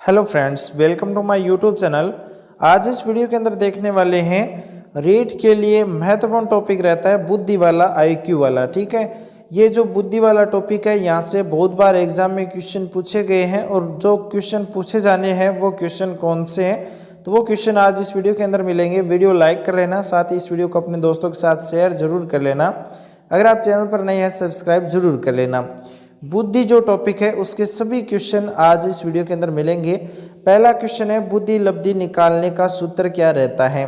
Hello friends, welcome to my YouTube channel. आज इस video के अंदर देखने वाले हैं रीट के लिए महत्वपूर्ण टॉपिक रहता है बुद्धि वाला, आईक्यू वाला। ठीक है, ये जो बुद्धि वाला टॉपिक है यहाँ से बहुत बार एग्जाम में क्वेश्चन पूछे गए हैं और जो क्वेश्चन पूछे जाने हैं वो क्वेश्चन कौन से हैं तो वो क्वेश्चन आज इस वीडियो के अंदर मिलेंगे। वीडियो लाइक कर लेना, साथ ही इस वीडियो को अपने दोस्तों के साथ शेयर जरूर कर लेना। अगर आप चैनल पर नए हैं सब्सक्राइब जरूर कर लेना। बुद्धि जो टॉपिक है उसके सभी क्वेश्चन आज इस वीडियो के अंदर मिलेंगे। पहला क्वेश्चन है बुद्धि लब्धि निकालने का सूत्र क्या रहता है।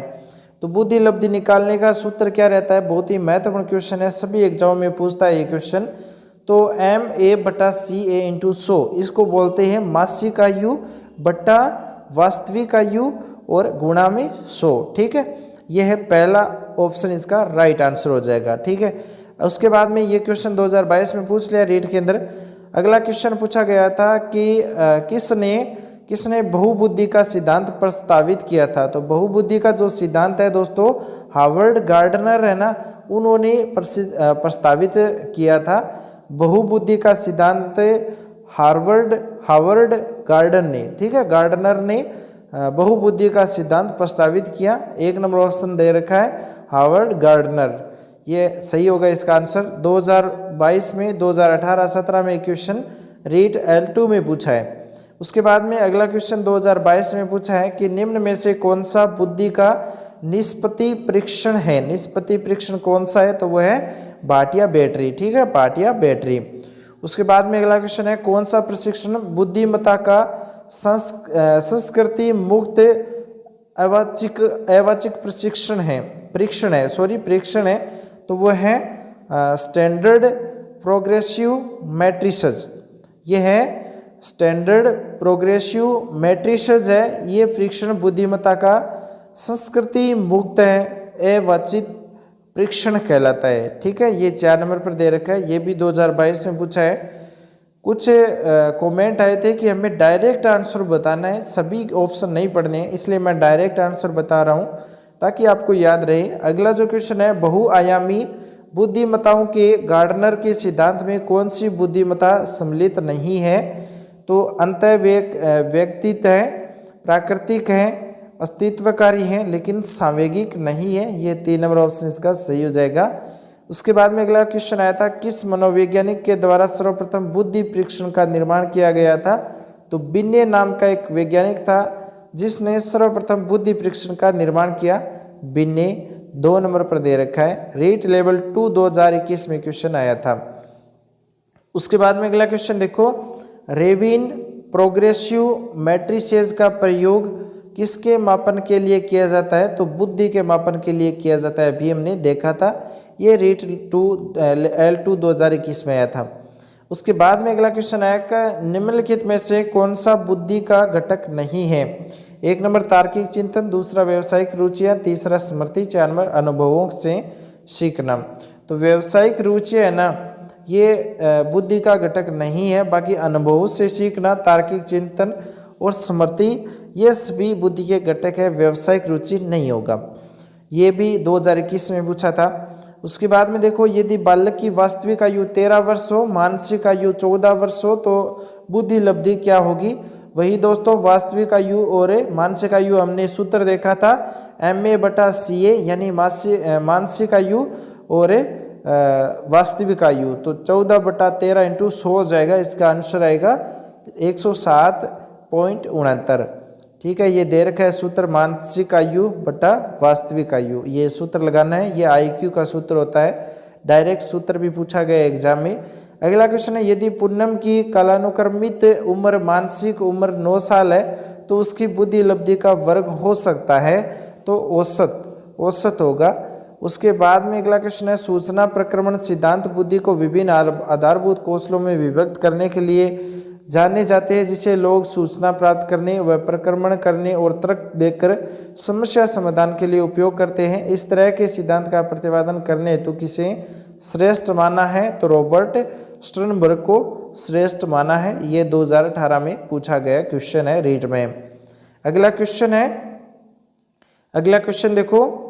तो बुद्धि लब्धि निकालने का सूत्र क्या रहता है, बहुत ही महत्वपूर्ण क्वेश्चन है, सभी एग्जाम में पूछता है ये क्वेश्चन। तो MA/CA इंटू 100 इसको बोलते हैं मासिक आयु बट्टा वास्तविक आयु और गुणा में 100। ठीक है, यह है पहला ऑप्शन, इसका राइट आंसर हो जाएगा। ठीक है, उसके बाद में ये क्वेश्चन 2022 में पूछ लिया रीट के अंदर। अगला क्वेश्चन पूछा गया था कि किसने बहुबुद्धि का सिद्धांत प्रस्तावित किया था। तो बहुबुद्धि का जो सिद्धांत है दोस्तों, हार्वर्ड गार्डनर है ना, उन्होंने प्रस्तावित किया था। बहुबुद्धि का सिद्धांत हार्वर्ड गार्डन ने, ठीक है, गार्डनर ने बहुबुद्धि का सिद्धांत प्रस्तावित किया। एक नंबर ऑप्शन दे रखा है हार्वर्ड गार्डनर, ये सही होगा इसका आंसर। 2022 में 2018-17 में क्वेश्चन रीट L2 में पूछा है। उसके बाद में अगला क्वेश्चन 2022 में पूछा है कि निम्न में से कौन सा बुद्धि का निष्पत्ति परीक्षण है। निष्पत्ति परीक्षण कौन सा है, तो वो है भाटिया बैटरी। ठीक है, भाटिया बैटरी। उसके बाद में अगला क्वेश्चन है कौन सा प्रशिक्षण बुद्धिमत्ता का संस्कृति मुक्त अवाचिक परीक्षण है, तो वो है स्टैंडर्ड प्रोग्रेसिव मैट्रिसेस। ये है स्टैंडर्ड प्रोग्रेसिव मैट्रिसेस है, ये परीक्षण बुद्धिमत्ता का संस्कृति मुक्त अवाचित परीक्षण कहलाता है। ठीक है, ये 4 नंबर पर दे रखा है, ये भी 2022 में पूछा है। कुछ कमेंट आए थे कि हमें डायरेक्ट आंसर बताना है, सभी ऑप्शन नहीं पढ़ने हैं, इसलिए मैं डायरेक्ट आंसर बता रहा हूँ ताकि आपको याद रहे। अगला जो क्वेश्चन है बहुआयामी बुद्धिमत्ताओं के गार्डनर के सिद्धांत में कौन सी बुद्धिमत्ता सम्मिलित नहीं है। तो व्यक्तित्व है, प्राकृतिक है, अस्तित्वकारी है, लेकिन सांवेगिक नहीं है। ये 3 नंबर ऑप्शन इसका सही हो जाएगा। उसके बाद में अगला क्वेश्चन आया था किस मनोवैज्ञानिक के द्वारा सर्वप्रथम बुद्धि परीक्षण का निर्माण किया गया था। तो बिन्ने नाम का एक वैज्ञानिक था जिसने सर्वप्रथम बुद्धि परीक्षण का निर्माण किया। बिन्ने 2 नंबर पर दे रखा है, रीट लेवल 2 2021 में क्वेश्चन आया था। उसके बाद में अगला क्वेश्चन देखो, रेविन प्रोग्रेसिव मैट्रिसेस का प्रयोग किसके मापन के लिए किया जाता है। तो बुद्धि के मापन के लिए किया जाता है, अभी हमने देखा था, ये रीट L2 2021 में आया था। उसके बाद में अगला क्वेश्चन आया कि निम्नलिखित में से कौन सा बुद्धि का घटक नहीं है। 1 नंबर तार्किक चिंतन, दूसरा व्यवसायिक रुचियाँ, तीसरा स्मृति, 4 नंबर अनुभवों से सीखना। तो व्यवसायिक रुचि है ना, ये बुद्धि का घटक नहीं है, बाकी अनुभवों से सीखना, तार्किक चिंतन और स्मृति ये सभी बुद्धि के घटक है, व्यवसायिक रुचि नहीं होगा। ये भी 2021 में पूछा था। उसके बाद में देखो, यदि बालक की वास्तविक आयु 13 वर्ष हो, मानसिक आयु 14 वर्ष हो, तो बुद्धि लब्धि क्या होगी। वही दोस्तों, वास्तविक आयु और मानसिक आयु हमने सूत्र देखा था MA/CA, यानी मानसिक आयु और वास्तविक आयु। तो 14/13 इंटू 100 हो जाएगा, इसका आंसर आएगा 107.69। ठीक है, ये दे रखा है सूत्र मानसिक आयु बटा वास्तविक आयु, ये सूत्र लगाना है, ये IQ का सूत्र होता है, डायरेक्ट सूत्र भी पूछा गया एग्जाम में। अगला क्वेश्चन है यदि पूनम की कालानुक्रमित उम्र मानसिक उम्र 9 साल है तो उसकी बुद्धि लब्धि का वर्ग हो सकता है। तो औसत होगा। उसके बाद में अगला क्वेश्चन है सूचना प्रक्रमण सिद्धांत बुद्धि को विभिन्न आधारभूत कौशलों में विभक्त करने के लिए जाने जाते हैं, जिसे लोग सूचना प्राप्त करने व प्रक्रमण करने और तर्क देकर समस्या समाधान के लिए उपयोग करते हैं। इस तरह के सिद्धांत का प्रतिपादन करने हेतु किसे श्रेष्ठ माना है। तो रॉबर्ट स्टर्नबर्ग को श्रेष्ठ माना है। ये 2018 में पूछा गया क्वेश्चन है रीट में। अगला क्वेश्चन देखो,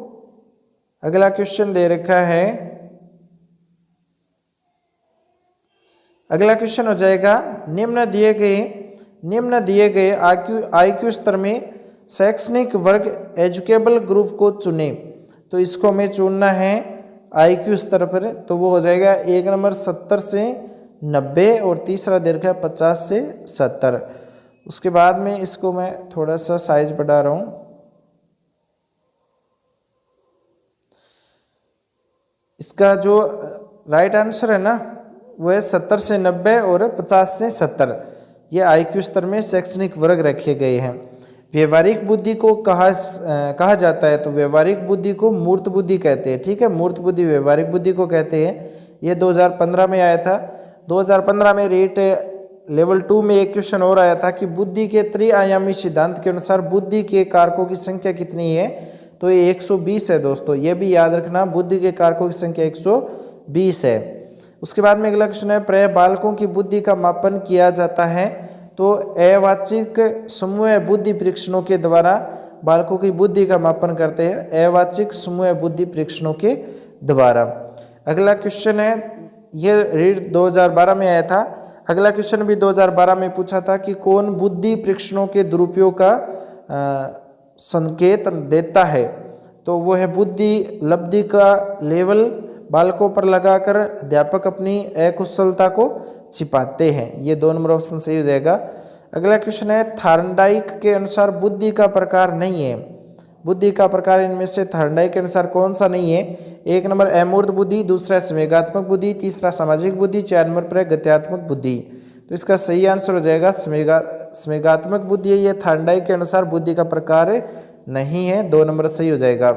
अगला क्वेश्चन दे रखा है, अगला क्वेश्चन हो जाएगा निम्न दिए गए निम्न दिए गए आईक्यू स्तर में शैक्षणिक वर्ग एजुकेबल ग्रुप को चुने। तो इसको हमें चुनना है आईक्यू स्तर पर, तो वो हो जाएगा एक नंबर 70 से 90 और तीसरा दे रखा है 50 से 70। उसके बाद में इसको मैं थोड़ा सा साइज बढ़ा रहा हूँ। इसका जो राइट आंसर है ना वो है 70 से 90 और 50 से 70। ये आईक्यू स्तर में शैक्षणिक वर्ग रखे गए हैं। व्यवहारिक बुद्धि को कहा जाता है, तो व्यवहारिक बुद्धि को मूर्त बुद्धि कहते हैं। ठीक है, मूर्त बुद्धि व्यवहारिक बुद्धि को कहते हैं। ये 2015 में आया था। 2015 में रेट लेवल 2 में एक क्वेश्चन और आया था कि बुद्धि के त्रिआयामी सिद्धांत के अनुसार बुद्धि के कारकों की संख्या कितनी है, तो ये 120 है दोस्तों। ये भी याद रखना, बुद्धि के कारकों की संख्या 120 है। उसके बाद में अगला क्वेश्चन है, प्राय बालकों की बुद्धि का मापन किया जाता है, तो अवाचिक समूह बुद्धि परीक्षणों के द्वारा बालकों की बुद्धि का मापन करते हैं, अवाचिक समूह बुद्धि परीक्षणों के द्वारा। अगला क्वेश्चन है, ये रीड 2012 में आया था। अगला क्वेश्चन भी 2012 में पूछा था कि कौन बुद्धि परीक्षणों के दुरुपयोग का संकेत देता है, तो वो है बुद्धि लब्धि का लेवल बालकों पर लगाकर अध्यापक अपनी अकुशलता को छिपाते हैं। ये 2 नंबर ऑप्शन सही हो जाएगा। अगला क्वेश्चन है, थार्नडाइक के अनुसार बुद्धि का प्रकार नहीं है, बुद्धि का प्रकार इनमें से थार्नडाइक के अनुसार कौन सा नहीं है। एक नंबर अमूर्त बुद्धि, दूसरा संवेगात्मक बुद्धि, तीसरा सामाजिक बुद्धि, 4 नंबर पर गत्यात्मक बुद्धि। तो इसका सही आंसर हो जाएगा संवेगात्मक बुद्धि। ये थार्नडाइक के अनुसार बुद्धि का प्रकार नहीं है, 2 नंबर सही हो जाएगा।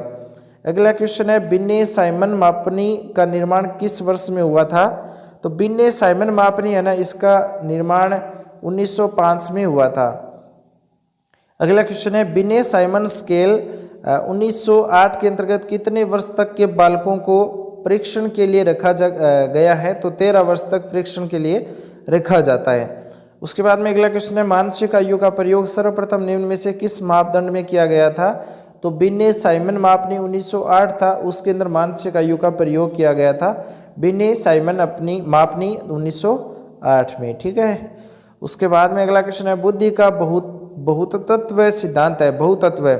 अगला क्वेश्चन है, बिन्ने साइमन मापनी का निर्माण किस वर्ष में हुआ था, तो बिन्ने साइमन मापनी है ना, इसका निर्माण 1905 में हुआ था। अगला क्वेश्चन है, बिन्ने साइमन स्केल 1908 के अंतर्गत कितने वर्ष तक के बालकों को परीक्षण के लिए रखा गया है, तो 13 वर्ष तक परीक्षण के लिए रखा जाता है। उसके बाद में अगला क्वेश्चन है, मानसिक आयु का प्रयोग सर्वप्रथम निम्न में से किस मापदंड में किया गया था, तो बिन्ने साइमन मापनी 1908 था, उसके अंदर मानसिक आयु का प्रयोग किया गया था। बिन्ने साइमन अपनी मापनी 1908 में। ठीक है, उसके बाद में अगला क्वेश्चन है, बुद्धि का बहुतत्व सिद्धांत है, बहुतत्व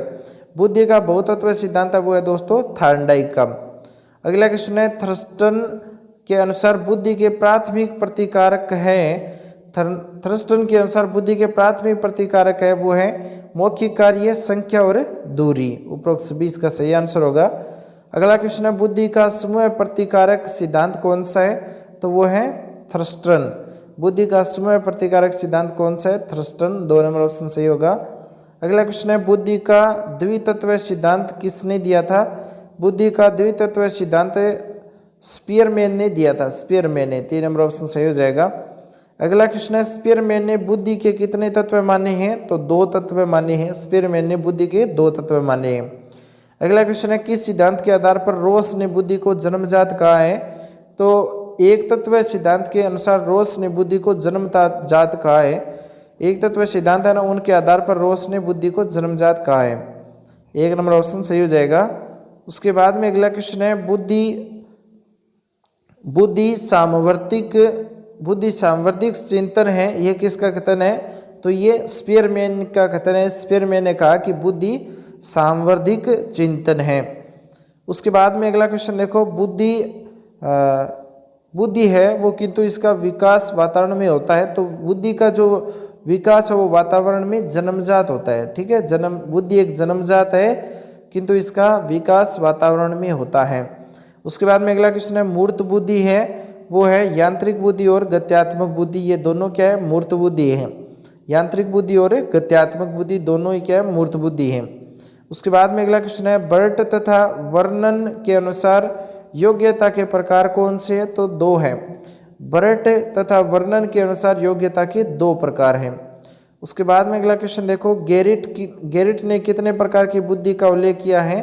बुद्धि का बहुतत्व सिद्धांत है वो है दोस्तों थार्नडाइक का। अगला क्वेश्चन है, थर्स्टन के अनुसार बुद्धि के प्राथमिक प्रतिकारक है, थर्स्टन के अनुसार बुद्धि के प्राथमिक प्रतिकारक है वो है मौखिक कार्य, संख्या और दूरी। उपरोक्त सभी इसका सही आंसर होगा। अगला क्वेश्चन है, बुद्धि का समूह प्रतिकारक सिद्धांत कौन सा है, तो वो है थर्स्टन। बुद्धि का समूह प्रतिकारक सिद्धांत कौन सा है, थर्स्टन। 2 नंबर ऑप्शन सही होगा। अगला क्वेश्चन है, बुद्धि का द्वितत्व सिद्धांत किसने दिया था, बुद्धि का द्वितत्व सिद्धांत स्पीयरमैन ने दिया था, स्पीयरमैन ने। 3 नंबर ऑप्शन सही हो जाएगा। अगला क्वेश्चन है, स्पीयरमैन ने बुद्धि के कितने तत्व माने हैं, तो 2 तत्व माने हैं। स्पीयरमैन ने बुद्धि के 2 तत्व माने हैं। अगला क्वेश्चन है, किस सिद्धांत के आधार पर रोस ने बुद्धि को जन्मजात कहा है, तो एक तत्व सिद्धांत के अनुसार रोस ने बुद्धि को जन्मजात कहा है। एक तत्व सिद्धांत है ना, उनके आधार पर रोस ने बुद्धि को जन्मजात कहा है। 1 नंबर ऑप्शन सही हो जाएगा। उसके बाद में अगला क्वेश्चन है, बुद्धि सामवर्तिक चिंतन है, ये किसका कथन है, तो ये स्पीयरमैन का कथन है। स्पीयरमैन ने कहा कि बुद्धि सामवर्धिक चिंतन है। उसके बाद में अगला क्वेश्चन देखो, बुद्धि है वो किंतु इसका विकास वातावरण में होता है, तो बुद्धि का जो विकास है वो वातावरण में जन्मजात होता है। ठीक है, बुद्धि एक जन्मजात है किंतु इसका विकास वातावरण में होता है। उसके बाद में अगला क्वेश्चन है, मूर्त बुद्धि है वो है यांत्रिक बुद्धि और गत्यात्मक बुद्धि। ये दोनों क्या है, मूर्त बुद्धि है। यांत्रिक बुद्धि और गत्यात्मक बुद्धि दोनों ही क्या है, मूर्त बुद्धि है। उसके बाद में अगला क्वेश्चन है, बर्ट तथा वर्णन के अनुसार योग्यता के प्रकार कौन से हैं, तो 2 हैं। बर्ट तथा वर्णन के अनुसार योग्यता के 2 प्रकार हैं। उसके बाद में अगला क्वेश्चन देखो, गेरिट ने कितने प्रकार की बुद्धि का उल्लेख किया है,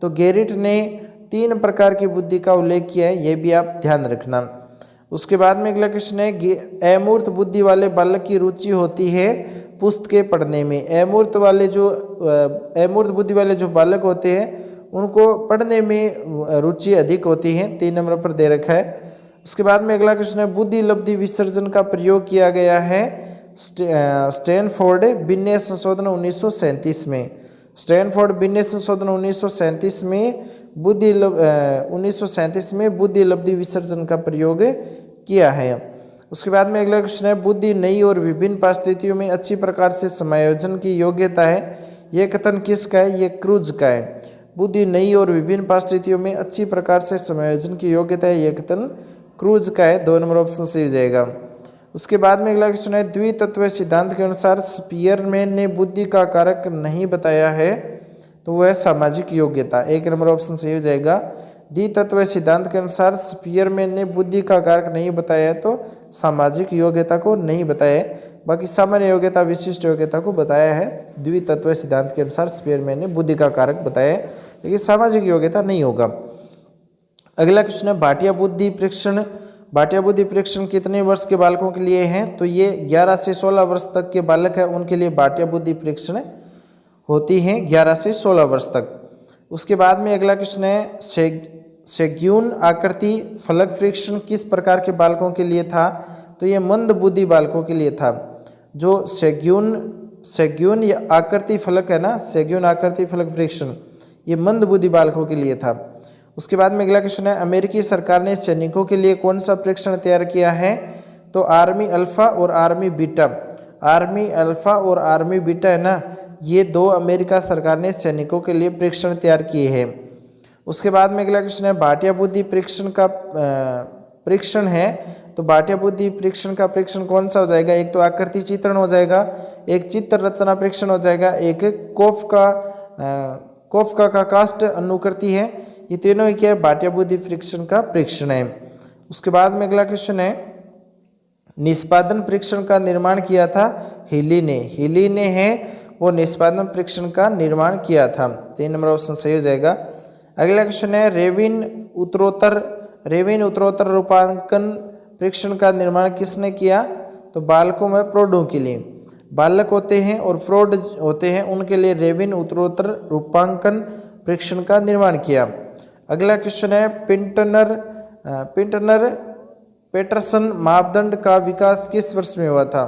तो गेरिट ने 3 प्रकार की बुद्धि का उल्लेख किया है, ये भी आप ध्यान रखना। उसके बाद में अगला क्वेश्चन है, अमूर्त बुद्धि वाले बालक की रुचि होती है पुस्तकें पढ़ने में। अमूर्त बुद्धि वाले जो बालक होते हैं उनको पढ़ने में रुचि अधिक होती है, 3 नंबर पर दे रखा है। उसके बाद में अगला क्वेश्चन है, बुद्धि लब्धि विसर्जन का प्रयोग किया गया है स्टैनफोर्ड बिन्ने संशोधन 1937 में। स्टैनफोर्ड बिन्ने संशोधन 1937 में 1937 में बुद्धि लब्धि विसर्जन का प्रयोग किया है। उसके बाद में अगला क्वेश्चन है, बुद्धि नई और विभिन्न परिस्थितियों में अच्छी प्रकार से समायोजन की योग्यता है, यह कथन किसका है? ये क्रूज का है। बुद्धि नई और विभिन्न परिस्थितियों में अच्छी प्रकार से समायोजन की योग्यता है, यह कथन क्रूज का है। 2 नंबर ऑप्शन सही हो जाएगा। उसके बाद में अगला क्वेश्चन है, द्वितत्व सिद्धांत के अनुसार स्पीयरमैन ने बुद्धि का कारक नहीं बताया है, तो वह है सामाजिक योग्यता। 1 नंबर ऑप्शन सही हो जाएगा। द्वितत्व सिद्धांत के अनुसार स्पीयरमैन ने बुद्धि का कारक नहीं बताया है, तो सामाजिक योग्यता को नहीं बताया है, बाकी सामान्य योग्यता विशिष्ट योग्यता को बताया है। द्वितत्व सिद्धांत के अनुसार स्पीयरमैन ने बुद्धि का कारक बताया है, लेकिन सामाजिक योग्यता नहीं होगा। अगला क्वेश्चन है, भाटिया बुद्धि परीक्षण। भाटिया बुद्धि परीक्षण कितने वर्ष के बालकों के लिए है? तो ये 11 से 16 वर्ष तक के बालक है, उनके लिए भाटिया बुद्धि परीक्षण होती है 11 से 16 वर्ष तक। उसके बाद में अगला क्वेश्चन है, सेग्यून आकृति फलक परीक्षण किस प्रकार के बालकों के लिए था? तो ये मंद बुद्धि बालकों के लिए था। जो सेग्यून या आकृति फलक है ना, सेग्यून आकृति फलक परीक्षण, ये मंद बुद्धि बालकों के लिए था। उसके बाद में अगला क्वेश्चन है, अमेरिकी सरकार ने सैनिकों के लिए कौन सा परीक्षण तैयार किया है? तो आर्मी अल्फा और आर्मी बीटा। आर्मी अल्फा और आर्मी बीटा है ना, ये 2 अमेरिका सरकार ने सैनिकों के लिए परीक्षण तैयार किए हैं। उसके बाद में अगला क्वेश्चन है, भाटिया बुद्धि परीक्षण का परीक्षण है, तो भाटिया बुद्धि परीक्षण का परीक्षण कौन सा हो जाएगा? एक तो आकृति चित्रण हो जाएगा, एक चित्र रचना परीक्षण हो जाएगा, एक कोफका का कास्ट अनुकृति है। ये तीनों ही क्या है? भाटिया बुद्धि परीक्षण का परीक्षण है। उसके बाद में अगला क्वेश्चन है, निष्पादन परीक्षण का निर्माण किया था हीली ने। हीली ने है वो निष्पादन परीक्षण का निर्माण किया था। 3 नंबर ऑप्शन सही हो जाएगा। अगला क्वेश्चन है, रेविन उत्तरोत्तर रूपांकन परीक्षण का निर्माण किसने किया? तो बालकों में प्रौढ़ों के लिए, बालक होते हैं और प्रौढ़ होते हैं, उनके लिए रेविन उत्तरोत्तर रूपांकन परीक्षण का निर्माण किया। अगला क्वेश्चन है, पिंटनर पेटरसन मापदंड का विकास किस वर्ष में हुआ था?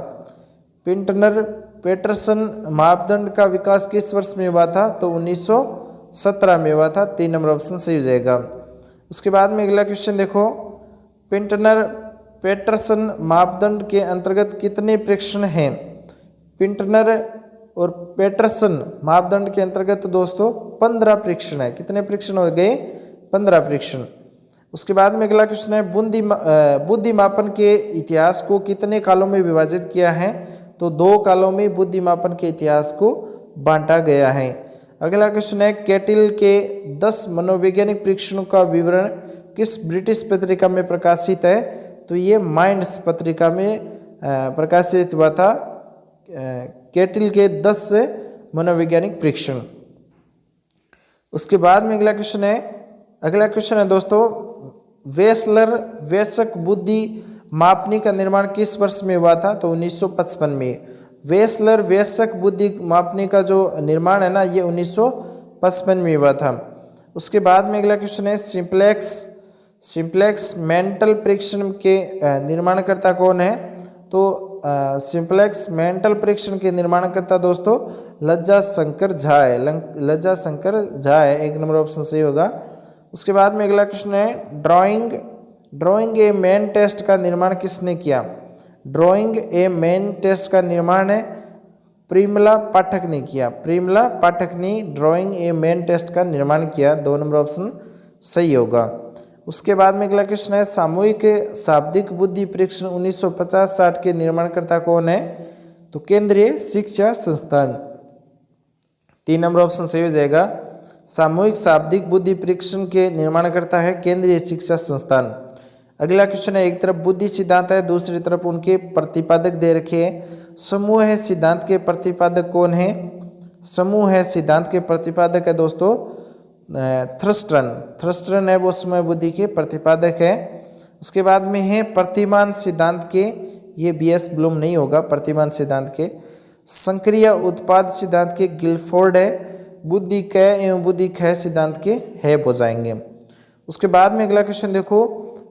पिंटनर पेटरसन मापदंड का विकास किस वर्ष में हुआ था? तो 1917 में हुआ था। 3 नंबर ऑप्शन सही हो जाएगा। उसके बाद में अगला क्वेश्चन देखो, पिंटनर पेटरसन मापदंड के अंतर्गत कितने परीक्षण हैं? पिंटनर और पेटरसन मापदंड के अंतर्गत दोस्तों 15 परीक्षण है। कितने परीक्षण हो गए? 15 परीक्षण। उसके बाद में अगला क्वेश्चन है, बुद्धि मापन के इतिहास को कितने कालों में विभाजित किया है? तो 2 कालों में बुद्धि मापन के इतिहास को बांटा गया है। अगला क्वेश्चन है, कैटिल के 10 मनोवैज्ञानिक परीक्षणों का विवरण किस ब्रिटिश पत्रिका में प्रकाशित है? तो ये माइंड्स पत्रिका में प्रकाशित हुआ था कैटिल के 10 मनोवैज्ञानिक परीक्षण। उसके बाद में अगला क्वेश्चन है दोस्तों, वेसक बुद्धि मापनी का निर्माण किस वर्ष में हुआ था? तो 1955 में। वेसक बुद्धि मापनी का जो निर्माण है ना, ये 1955 में हुआ था। उसके बाद में अगला क्वेश्चन है, सिंप्लेक्स मेंटल परीक्षण के निर्माणकर्ता कौन है? तो सिंप्लेक्स मेंटल परीक्षण के निर्माणकर्ता दोस्तों लज्जा शंकर झा है। 1 नंबर ऑप्शन सही होगा। उसके बाद में अगला क्वेश्चन है, ड्राइंग ए मैन टेस्ट का निर्माण किसने किया? ड्राइंग ए मैन टेस्ट का निर्माण है प्रिमला पाठक ने किया। प्रिमला पाठक ने ड्राइंग ए मैन टेस्ट का निर्माण किया। 2 नंबर ऑप्शन सही होगा। उसके बाद में अगला क्वेश्चन है, सामूहिक शाब्दिक बुद्धि परीक्षण 1950-60 के निर्माणकर्ता कौन है? तो केंद्रीय शिक्षा संस्थान। 3 नंबर ऑप्शन सही हो जाएगा। सामूहिक शाब्दिक बुद्धि परीक्षण के निर्माणकर्ता है केंद्रीय शिक्षा संस्थान। अगला क्वेश्चन है, एक तरफ बुद्धि सिद्धांत है, दूसरी तरफ उनके प्रतिपादक दे रखे हैं। समूह है सिद्धांत के प्रतिपादक कौन है? समूह है सिद्धांत के प्रतिपादक है दोस्तों थ्रस्टन है वो समूह बुद्धि के प्रतिपादक है। उसके बाद में है प्रतिमान सिद्धांत के, ये BS ब्लूम नहीं होगा, प्रतिमान सिद्धांत के। संक्रिय उत्पाद सिद्धांत के गिलफोर्ड है। बुद्धि क एवं बुद्धि ख सिद्धांत के हैब हो जाएंगे। उसके बाद में अगला क्वेश्चन देखो,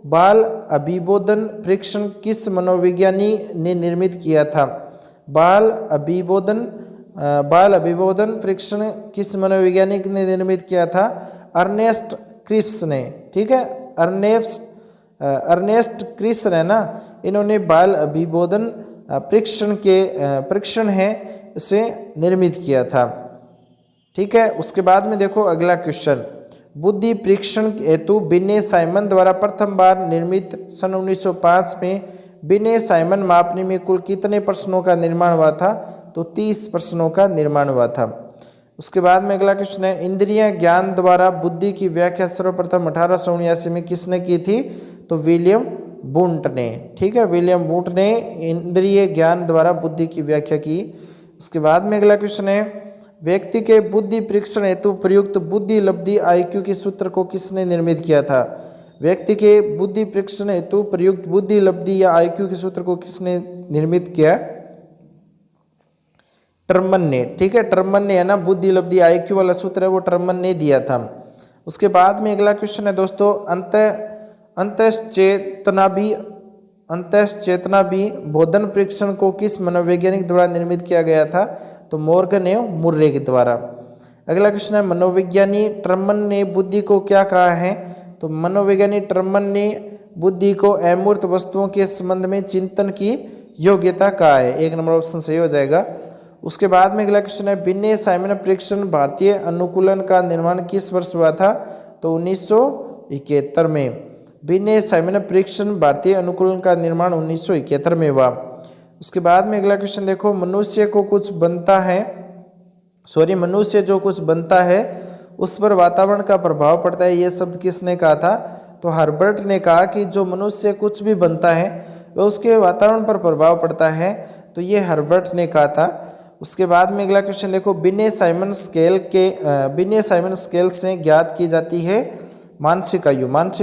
बाल अभिबोधन परीक्षण किस मनोविज्ञानी ने निर्मित किया था? बाल अभिबोधन परीक्षण किस मनोवैज्ञानिक ने निर्मित किया था? अर्नेस्ट क्रिप्स ने। ठीक है, अर्नेस्ट क्रिप्स है ना, इन्होंने बाल अभिबोधन परीक्षण है उसे निर्मित किया था। ठीक है, उसके बाद में देखो अगला क्वेश्चन, बुद्धि परीक्षण हेतु बिने साइमन द्वारा प्रथम बार निर्मित सन 1905 में बिने साइमन मापनी में कुल कितने प्रश्नों का निर्माण हुआ था? तो 30 प्रश्नों का निर्माण हुआ था। उसके बाद में अगला क्वेश्चन है, इंद्रिय ज्ञान द्वारा बुद्धि की व्याख्या सर्वप्रथम 1879 में किसने की थी? तो विलियम वुंट ने। ठीक है, विलियम वुंट ने इंद्रिय ज्ञान द्वारा बुद्धि की व्याख्या की। उसके बाद में अगला क्वेश्चन है, व्यक्ति के बुद्धि परीक्षण हेतु प्रयुक्त बुद्धि लब्धि आईक्यू के सूत्र को किसने निर्मित किया था? व्यक्ति के बुद्धि परीक्षण हेतु प्रयुक्त बुद्धि लब्धि या आईक्यू के सूत्र को किसने निर्मित किया? टर्मन ने। ठीक है, टर्मन ने है ना, बुद्धि लब्धि आईक्यू वाला सूत्र है वो टर्मन ने दिया था। उसके बाद में अगला क्वेश्चन है दोस्तों, अंतश्चेतना भी बोधन परीक्षण को किस मनोवैज्ञानिक द्वारा निर्मित किया गया था? तो मॉर्गन एवं मुर्रे के द्वारा। अगला क्वेश्चन है, मनोविज्ञानी टर्मन ने बुद्धि को क्या कहा है? तो मनोवैज्ञानिक टर्मन ने बुद्धि को अमूर्त वस्तुओं के संबंध में चिंतन की योग्यता कहा है। 1 नंबर ऑप्शन सही हो जाएगा। उसके बाद में अगला क्वेश्चन है, बिने साइमन परीक्षण भारतीय अनुकूलन का निर्माण किस वर्ष हुआ था? तो 1971 में। बिने साइमन परीक्षण भारतीय अनुकूलन का निर्माण 1971 में हुआ। उसके बाद में अगला क्वेश्चन देखो, मनुष्य जो कुछ बनता है उस पर वातावरण का प्रभाव पड़ता है, यह शब्द किसने कहा था? तो हर्बर्ट ने कहा कि जो मनुष्य कुछ भी बनता है वह उसके वातावरण पर प्रभाव पड़ता है, तो ये हर्बर्ट ने कहा था। उसके बाद में अगला क्वेश्चन देखो, बिने साइमन स्केल से ज्ञात की जाती है मानसिक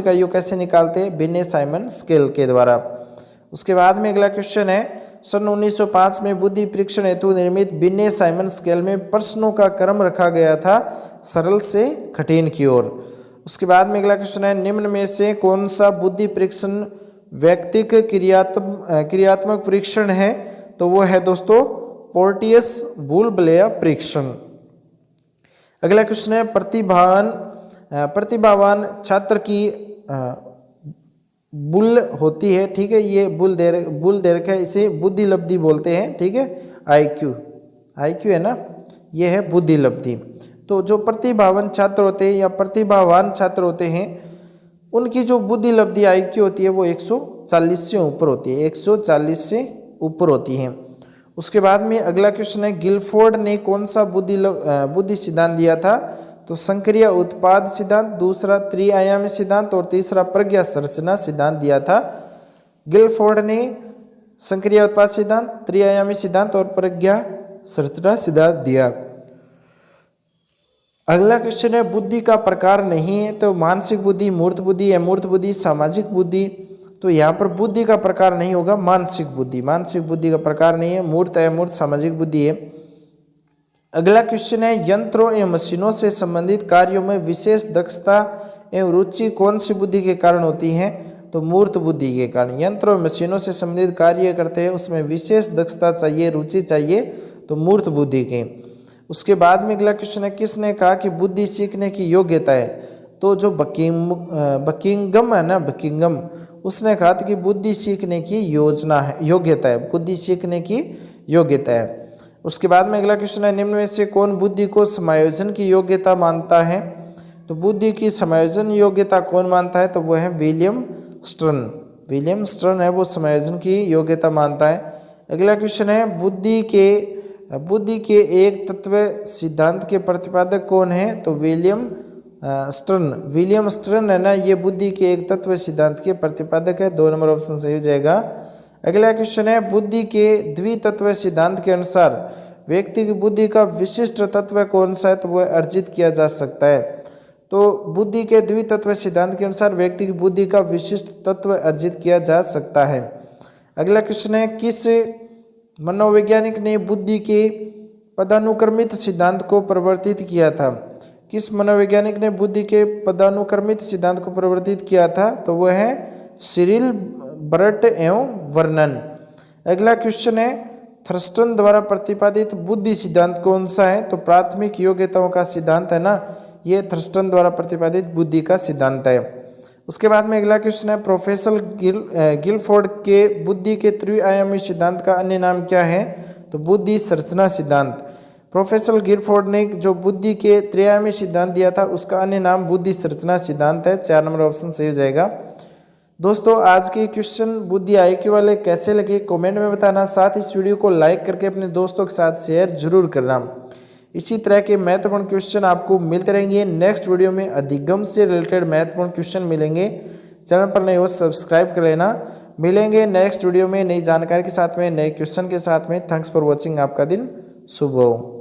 आयु कैसे निकालते हैं? बिने साइमन स्केल के द्वारा। उसके बाद में अगला क्वेश्चन है, सन 1905 में बुद्धि परीक्षण हेतु निर्मित बिने साइमन स्केल में प्रश्नों का क्रम रखा गया था सरल से कठिन की ओर। उसके बाद में अगला क्वेश्चन है, निम्न में से कौन सा बुद्धि परीक्षण व्यक्तिक क्रियात्मक परीक्षण है? तो वो है दोस्तों पोर्टियस बुलबुलेया परीक्षण। अगला क्वेश्चन है, प्रतिभावान छात्र की बुल होती है। ठीक है, ये बुल दे रखा है, इसे बुद्धि लब्धि बोलते हैं। ठीक है, आईक्यू है ना, ये है बुद्धि लब्धि। तो जो प्रतिभावान छात्र होते हैं उनकी जो बुद्धि लब्धि आईक्यू होती है वो 140 से ऊपर होती है, 140 से ऊपर होती है। उसके बाद में अगला क्वेश्चन है, गिलफोर्ड ने कौन सा बुद्धि सिद्धांत दिया था? तो संक्रिय उत्पाद सिद्धांत, दूसरा त्रिआयामी सिद्धांत और तीसरा प्रज्ञा संरचना सिद्धांत दिया था। गिलफोर्ड ने संक्रिय उत्पाद सिद्धांत, त्रिआयामी सिद्धांत और प्रज्ञा संरचना सिद्धांत दिया। अगला क्वेश्चन है, बुद्धि का प्रकार नहीं है तो मानसिक बुद्धि, मूर्त बुद्धि, अमूर्त बुद्धि, सामाजिक बुद्धि। तो यहाँ पर बुद्धि का प्रकार नहीं होगा, मानसिक बुद्धि का प्रकार नहीं है, मूर्त अमूर्त सामाजिक बुद्धि है। अगला क्वेश्चन है, यंत्रों एवं मशीनों से संबंधित कार्यों में विशेष दक्षता एवं रुचि कौन सी बुद्धि के कारण होती है? तो मूर्त बुद्धि के कारण। यंत्रों एवं मशीनों से संबंधित कार्य करते हैं उसमें विशेष दक्षता चाहिए, रुचि चाहिए, तो मूर्त बुद्धि के। उसके बाद में अगला क्वेश्चन है, किसने कहा कि बुद्धि सीखने की योग्यता है? तो जो बकिंगम है ना, बकिंगम, उसने कहा था कि बुद्धि सीखने की योग्यता है, बुद्धि सीखने की योग्यता है। उसके बाद में अगला क्वेश्चन है, निम्न में से कौन बुद्धि को समायोजन की योग्यता मानता है? तो बुद्धि की समायोजन योग्यता कौन मानता है? तो वो है विलियम स्टर्न है वो समायोजन की योग्यता मानता है। अगला क्वेश्चन है, बुद्धि के एक तत्व सिद्धांत के प्रतिपादक कौन है? तो विलियम स्टर्न है ना, ये बुद्धि के एक तत्व सिद्धांत के प्रतिपादक है। 2 नंबर ऑप्शन सही हो जाएगा। अगला क्वेश्चन है, बुद्धि के द्वितत्व सिद्धांत के अनुसार व्यक्ति की बुद्धि का विशिष्ट तत्व कौन सा है? तो वह अर्जित किया जा सकता है। तो बुद्धि के द्वितत्व सिद्धांत के अनुसार व्यक्ति की बुद्धि का विशिष्ट तत्व अर्जित किया जा सकता है। अगला क्वेश्चन है, किस मनोवैज्ञानिक ने बुद्धि के पदानुक्रमित सिद्धांत को प्रवर्तित किया था? किस मनोवैज्ञानिक ने बुद्धि के पदानुक्रमित सिद्धांत को प्रवर्तित किया था? तो वह है सिरिल बर्ट एवं वर्नन। अगला क्वेश्चन है, थर्स्टन द्वारा प्रतिपादित बुद्धि सिद्धांत कौन सा है? तो प्राथमिक योग्यताओं का सिद्धांत है ना, ये थर्स्टन द्वारा प्रतिपादित बुद्धि का सिद्धांत है। उसके बाद में अगला क्वेश्चन है, प्रोफेसर गिलफोर्ड के बुद्धि के त्रिआयामी सिद्धांत का अन्य नाम क्या है? तो बुद्धि संरचना सिद्धांत। प्रोफेसर गिलफोर्ड ने जो बुद्धि के त्रिआयामी सिद्धांत दिया था उसका अन्य नाम बुद्धि संरचना सिद्धांत है। 4 नंबर ऑप्शन सही हो जाएगा। दोस्तों आज के क्वेश्चन बुद्धि IQ वाले कैसे लगे कमेंट में बताना, साथ इस वीडियो को लाइक करके अपने दोस्तों के साथ शेयर जरूर करना। इसी तरह के महत्वपूर्ण क्वेश्चन आपको मिलते रहेंगे। नेक्स्ट वीडियो में अधिगम से रिलेटेड महत्वपूर्ण क्वेश्चन मिलेंगे। चैनल पर नए हो सब्सक्राइब कर लेना। मिलेंगे नेक्स्ट वीडियो में नई जानकारी के साथ में, नए क्वेश्चन के साथ में। Thanks for watching. आपका दिन शुभ हो।